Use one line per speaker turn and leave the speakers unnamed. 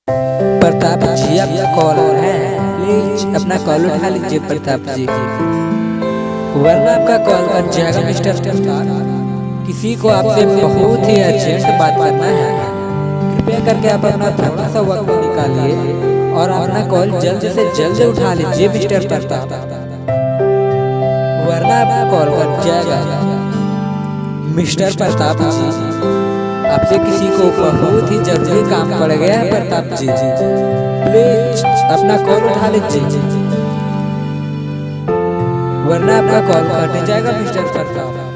प्रताप जी आपका कॉलर है, प्लीज अपना कॉल उठा लीजिए प्रताप जी, वरना आपका कॉल कट जाएगा मिस्टर प्रताप। किसी को आपसे बहुत ही अर्जेंट बात करना है, कृपया करके आप अपना थोड़ा सा वक्त निकालिए और अपना कॉल जल्द से जल्द उठा लीजिए मिस्टर प्रताप, वरना आपका कॉल कट जाएगा। मिस्टर प्रताप जी, आपसे किसी को बहुत ही जरूरी काम पड़ गया है प्रताप जी, प्लीज अपना कॉल उठा लीजिए, वरना आपका कॉल कट जाएगा मिस्टर प्रताप।